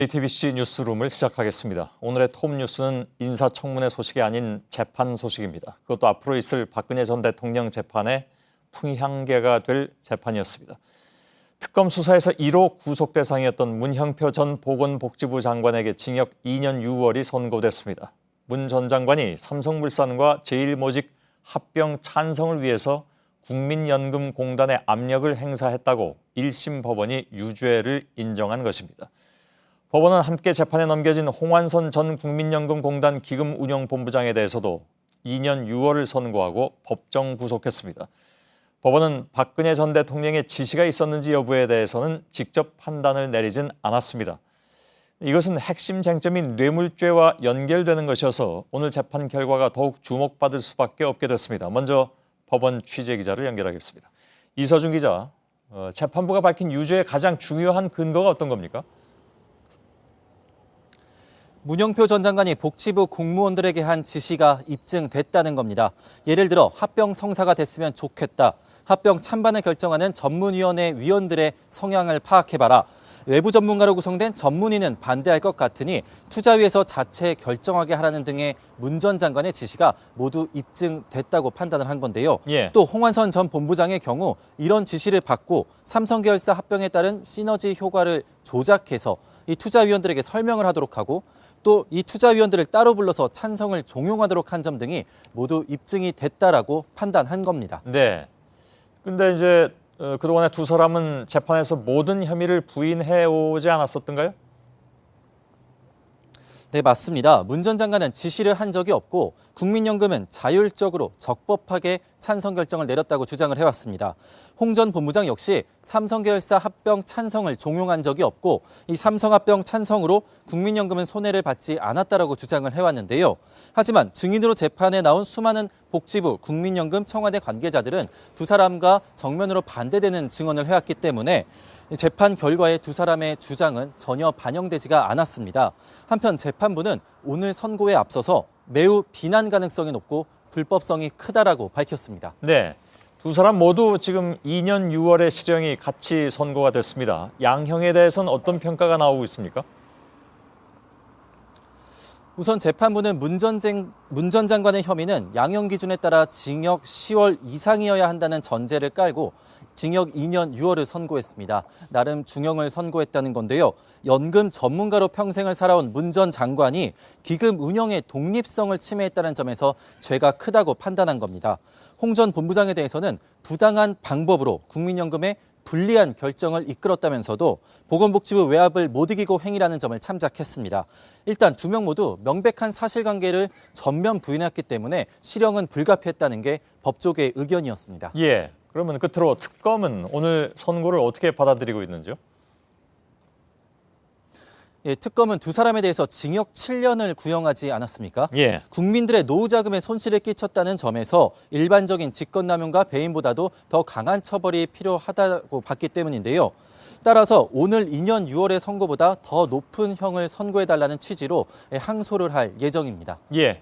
JTBC 뉴스룸을 시작하겠습니다. 오늘의 톱 뉴스는 인사청문회 소식이 아닌 재판 소식입니다. 그것도 앞으로 있을 박근혜 전 대통령 재판의 풍향계가 될 재판이었습니다. 특검 수사에서 1호 구속 대상이었던 문형표 전 보건복지부 장관에게 징역 2년 6월이 선고됐습니다. 문 전 장관이 삼성물산과 제일모직 합병 찬성을 위해서 국민연금공단에 압력을 행사했다고 1심 법원이 유죄를 인정한 것입니다. 법원은 함께 재판에 넘겨진 홍완선 전 국민연금공단 기금운용본부장에 대해서도 2년 6월을 선고하고 법정 구속했습니다. 법원은 박근혜 전 대통령의 지시가 있었는지 여부에 대해서는 직접 판단을 내리진 않았습니다. 이것은 핵심 쟁점인 뇌물죄와 연결되는 것이어서 오늘 재판 결과가 더욱 주목받을 수밖에 없게 됐습니다. 먼저 법원 취재기자를 연결하겠습니다. 이서준 기자, 재판부가 밝힌 유죄의 가장 중요한 근거가 어떤 겁니까? 문형표 전 장관이 복지부 공무원들에게 한 지시가 입증됐다는 겁니다. 예를 들어 합병 성사가 됐으면 좋겠다. 합병 찬반을 결정하는 전문위원회 위원들의 성향을 파악해봐라. 외부 전문가로 구성된 전문위는 반대할 것 같으니 투자위에서 자체 결정하게 하라는 등의 문 전 장관의 지시가 모두 입증됐다고 판단을 한 건데요. 또 홍완선 전 본부장의 경우 이런 지시를 받고 삼성계열사 합병에 따른 시너지 효과를 조작해서 이 투자위원들에게 설명을 하도록 하고 또 이 투자위원들을 따로 불러서 찬성을 종용하도록 한 점 등이 모두 입증이 됐다라고 판단한 겁니다. 네. 근데 이제 그동안에 두 사람은 재판에서 모든 혐의를 부인해 오지 않았었던가요? 네, 맞습니다. 문 전 장관은 지시를 한 적이 없고 국민연금은 자율적으로 적법하게 찬성 결정을 내렸다고 주장을 해왔습니다. 홍 전 본부장 역시 삼성계열사 합병 찬성을 종용한 적이 없고 이 삼성 합병 찬성으로 국민연금은 손해를 받지 않았다라고 주장을 해왔는데요. 하지만 증인으로 재판에 나온 수많은 복지부, 국민연금, 청와대 관계자들은 두 사람과 정면으로 반대되는 증언을 해왔기 때문에 재판 결과에 두 사람의 주장은 전혀 반영되지가 않았습니다. 한편 재판부는 오늘 선고에 앞서서 매우 비난 가능성이 높고 불법성이 크다라고 밝혔습니다. 네. 두 사람 모두 지금 2년 6월에 실형이 같이 선고가 됐습니다. 양형에 대해서는 어떤 평가가 나오고 있습니까? 우선 재판부는 문 전 장관의 혐의는 양형 기준에 따라 징역 10월 이상이어야 한다는 전제를 깔고 징역 2년 6월을 선고했습니다. 나름 중형을 선고했다는 건데요. 연금 전문가로 평생을 살아온 문 전 장관이 기금 운영의 독립성을 침해했다는 점에서 죄가 크다고 판단한 겁니다. 홍 전 본부장에 대해서는 부당한 방법으로 국민연금의 불리한 결정을 이끌었다면서도 보건복지부 외압을 못 이기고 행위라는 점을 참작했습니다. 일단 두 명 모두 명백한 사실관계를 전면 부인했기 때문에 실형은 불가피했다는 게 법조계의 의견이었습니다. 예. 그러면 끝으로 특검은 오늘 선고를 어떻게 받아들이고 있는지요? 예, 특검은 두 사람에 대해서 징역 7년을 구형하지 않았습니까? 예. 국민들의 노후 자금에 손실을 끼쳤다는 점에서 일반적인 직권남용과 배임보다도 더 강한 처벌이 필요하다고 봤기 때문인데요. 따라서 오늘 2년 6월의 선고보다 더 높은 형을 선고해달라는 취지로 항소를 할 예정입니다. 예.